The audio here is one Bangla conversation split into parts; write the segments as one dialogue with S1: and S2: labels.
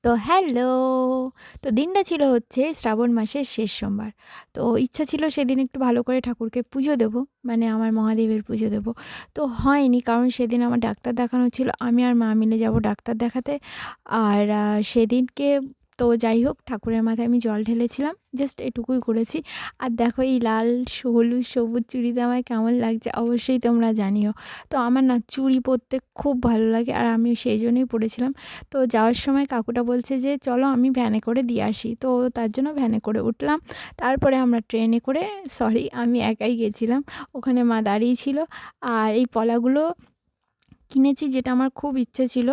S1: তো হ্যালো! তো দিনটা ছিল হচ্ছে শ্রাবণ মাসের শেষ সোমবার। তো ইচ্ছা ছিল সেদিন একটু ভালো করে ঠাকুরকে পুজো দেব, মানে আমার মহাদেবের পুজো দেব। তো হয়নি, কারণ সেদিন আমার ডাক্তার দেখানো ছিল। আমি আর মা মিলে যাব ডাক্তার দেখাতে। আর সেদিনকে তো যাই হোক, ঠাকুরের মাথায় আমি জল ঢেলেছিলাম। জাস্ট এটুকুই করেছি। আর দেখো এই লাল, হলুদ, সবুজ চুড়িতে আমায় কেমন লাগছে অবশ্যই তোমরা জানিও। তো আমার না চুড়ি পরতে খুব ভালো লাগে, আর আমি সেই জন্যই পরেছিলাম। তো যাওয়ার সময় কাকুটা বলছে যে চলো আমি ভ্যানে করে দিয়ে আসি, তো তার জন্য ভ্যানে করে উঠলাম। তারপরে আমরা ট্রেনে করে, সরি আমি একাই গেছিলাম, ওখানে মা দাঁড়িয়ে ছিল। আর এই পলাগুলো কিনেছি, যেটা আমার খুব ইচ্ছে ছিল।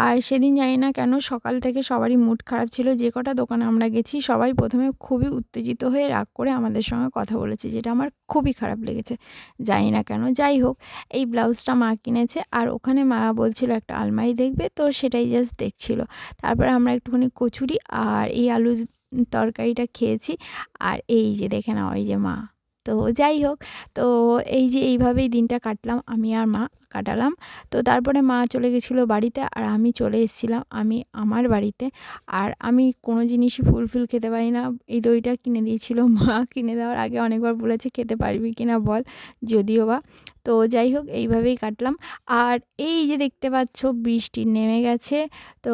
S1: আর সেদিন জানি না কেন সকাল থেকে সবারই মুড খারাপ ছিল। যে কটা দোকানে আমরা গেছি সবাই প্রথমে খুবই উত্তেজিত হয়ে রাগ করে আমাদের সঙ্গে কথা বলেছে, যেটা আমার খুবই খারাপ লেগেছে, জানি না কেন। যাই হোক, এই ব্লাউজটা মা কিনেছে, আর ওখানে মা বলছিল একটা আলমারি দেখবে, তো সেটাই জাস্ট দেখছিল। তারপরে আমরা একটুখানি কচুরি আর এই আলু তরকারিটা খেয়েছি। আর এই যে দেখে নাও, এই যে মা। তো যাই হোক, তো এই যে এইভাবেই দিনটা কাটলাম, আমি আর মা কাটালাম। তো তারপরে মা চলে গেছিলো বাড়িতে, আর আমি চলে এসেছিলাম আমার বাড়িতে। আর আমি কোনো জিনিসই ফুল খেতে পারি না। এই দইটা কিনে দিয়েছিল মা, কিনে দেওয়ার আগে অনেকবার বলেছে খেতে পারবি কি না বল, যদিও বা। তো যাই হোক, এইভাবেই কাটলাম। আর এই যে দেখতে পাচ্ছ বৃষ্টি নেমে গেছে। তো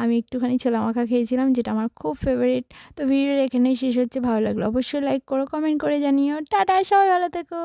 S1: আমি একটুখানি ছোলা মাখা খেয়েছিলাম, যেটা আমার খুব ফেভারিট। তো ভিডিওটা এখানেই শেষ হচ্ছে। ভালো লাগলো অবশ্যই লাইক করো, কমেন্ট করে জানিও। টাটা, সবাই ভালো থেকো।